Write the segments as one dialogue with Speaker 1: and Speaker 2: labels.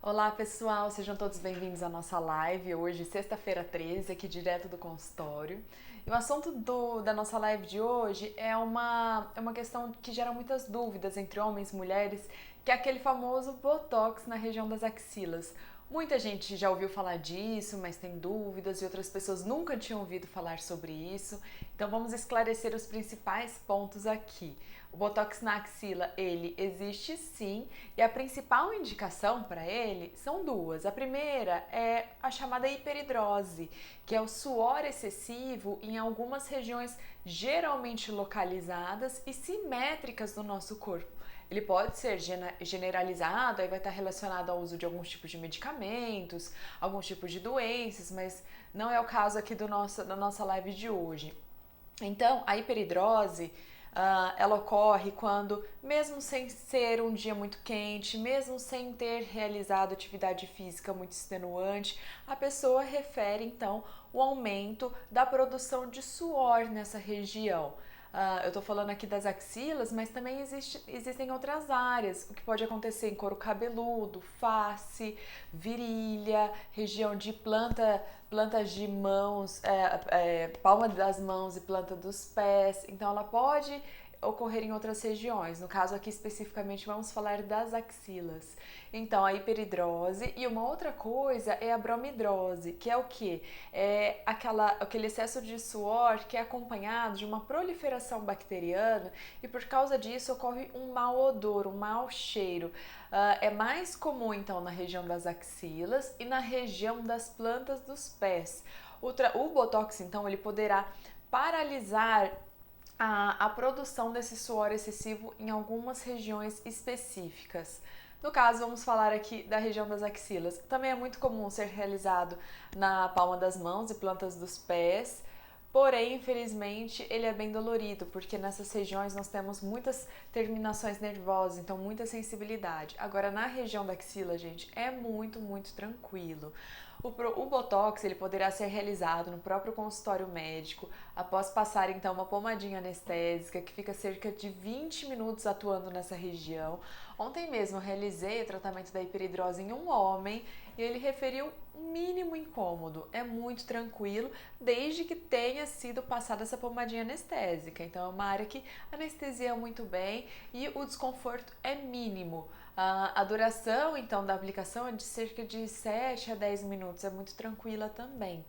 Speaker 1: Olá pessoal, sejam todos bem-vindos à nossa live. Hoje, sexta-feira 13, aqui direto do consultório. E o assunto da nossa live de hoje é uma questão que gera muitas dúvidas entre homens e mulheres, que é aquele famoso Botox na região das axilas. Muita gente já ouviu falar disso, mas tem dúvidas e outras pessoas nunca tinham ouvido falar sobre isso. Então vamos esclarecer os principais pontos aqui. O Botox na axila, ele existe sim, e a principal indicação para ele são duas. A primeira é a chamada hiperidrose, que é o suor excessivo em algumas regiões geralmente localizadas e simétricas do nosso corpo. Ele pode ser generalizado, aí vai estar relacionado ao uso de alguns tipos de medicamentos, alguns tipos de doenças, mas não é o caso aqui da nossa live de hoje. Então, a hiperidrose, ela ocorre quando, mesmo sem ser um dia muito quente, mesmo sem ter realizado atividade física muito extenuante, a pessoa refere então o aumento da produção de suor nessa região. Eu tô falando aqui das axilas, mas também existem outras áreas, o que pode acontecer em couro cabeludo, face, virilha, região de plantas de mãos, palma das mãos e planta dos pés. Então ela pode ocorrer em outras regiões. No caso aqui especificamente vamos falar das axilas. Então a hiperidrose, e uma outra coisa é a bromidrose, que é o que? É aquele excesso de suor que é acompanhado de uma proliferação bacteriana e por causa disso ocorre um mau odor, um mau cheiro. É mais comum então na região das axilas e na região das plantas dos pés. O Botox então ele poderá paralisar a produção desse suor excessivo em algumas regiões específicas. No caso, vamos falar aqui da região das axilas. Também é muito comum ser realizado na palma das mãos e plantas dos pés, porém, infelizmente, ele é bem dolorido, porque nessas regiões nós temos muitas terminações nervosas, então muita sensibilidade. Agora, na região da axila, gente, é muito tranquilo. O Botox ele poderá ser realizado no próprio consultório médico, após passar então uma pomadinha anestésica que fica cerca de 20 minutos atuando nessa região. Ontem mesmo eu realizei o tratamento da hiperidrose em um homem e ele referiu mínimo incômodo. É muito tranquilo, desde que tenha sido passada essa pomadinha anestésica. Então é uma área que anestesia muito bem e o desconforto é mínimo. A duração então da aplicação é de cerca de 7 a 10 minutos, é muito tranquila também.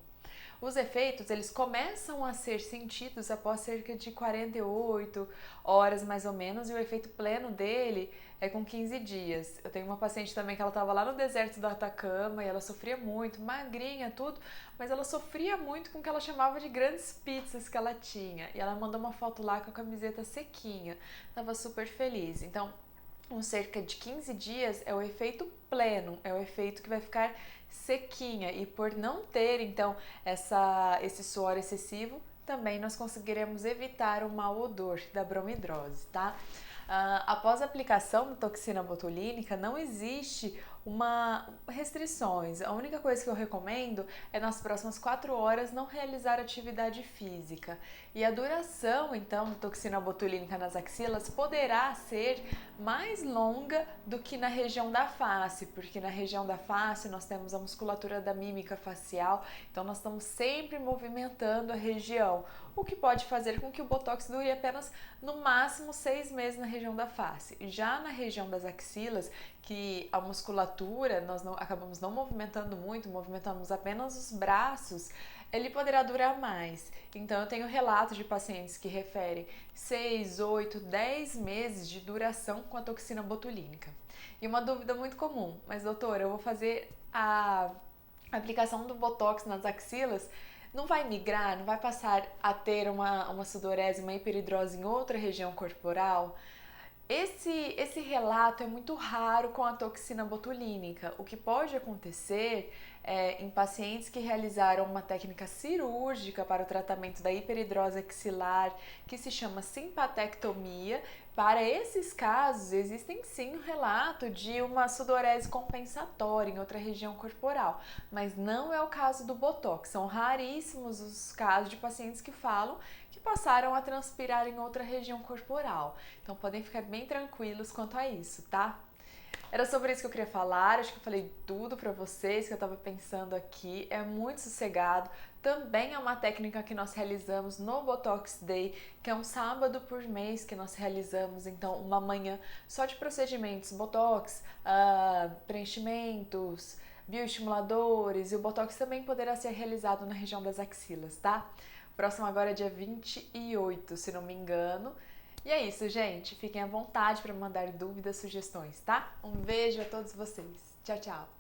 Speaker 1: Os efeitos, eles começam a ser sentidos após cerca de 48 horas mais ou menos, e o efeito pleno dele é com 15 dias. Eu tenho uma paciente também que ela estava lá no deserto do Atacama e ela sofria muito, magrinha, tudo, mas ela sofria muito com o que ela chamava de grandes pizzas que ela tinha. E ela mandou uma foto lá com a camiseta sequinha, estava super feliz. Então, cerca de 15 dias é o efeito pleno, é o efeito que vai ficar sequinha, e por não ter então esse suor excessivo, também nós conseguiremos evitar o mau odor da bromidrose, tá? Após a aplicação da toxina botulínica, não existe uma restrições. A única coisa que eu recomendo é nas próximas 4 horas não realizar atividade física. E a duração, então, da toxina botulínica nas axilas poderá ser mais longa do que na região da face, porque na região da face nós temos a musculatura da mímica facial, então nós estamos sempre movimentando a região, o que pode fazer com que o Botox dure apenas no máximo 6 meses na região da face. Já na região das axilas, que a musculatura nós acabamos não movimentando muito, movimentamos apenas os braços, ele poderá durar mais. Então eu tenho relatos de pacientes que referem 6, 8, 10 meses de duração com a toxina botulínica. E uma dúvida muito comum, mas doutora, eu vou fazer a aplicação do Botox nas axilas, não vai migrar, não vai passar a ter uma sudorese, uma hiperidrose em outra região corporal? Esse relato é muito raro com a toxina botulínica. O que pode acontecer em pacientes que realizaram uma técnica cirúrgica para o tratamento da hiperidrose axilar, que se chama simpatectomia. Para esses casos, existem sim um relato de uma sudorese compensatória em outra região corporal, mas não é o caso do Botox. São raríssimos os casos de pacientes que falam que passaram a transpirar em outra região corporal. Então podem ficar bem tranquilos quanto a isso, tá? Era sobre isso que eu queria falar. Acho que eu falei tudo pra vocês que eu tava pensando aqui. É muito sossegado. Também é uma técnica que nós realizamos no Botox Day, que é um sábado por mês que nós realizamos. Então, uma manhã só de procedimentos Botox, preenchimentos, bioestimuladores, e o Botox também poderá ser realizado na região das axilas, tá? O próximo agora é dia 28, se não me engano. E é isso, gente. Fiquem à vontade para mandar dúvidas, sugestões, tá? Um beijo a todos vocês. Tchau, tchau.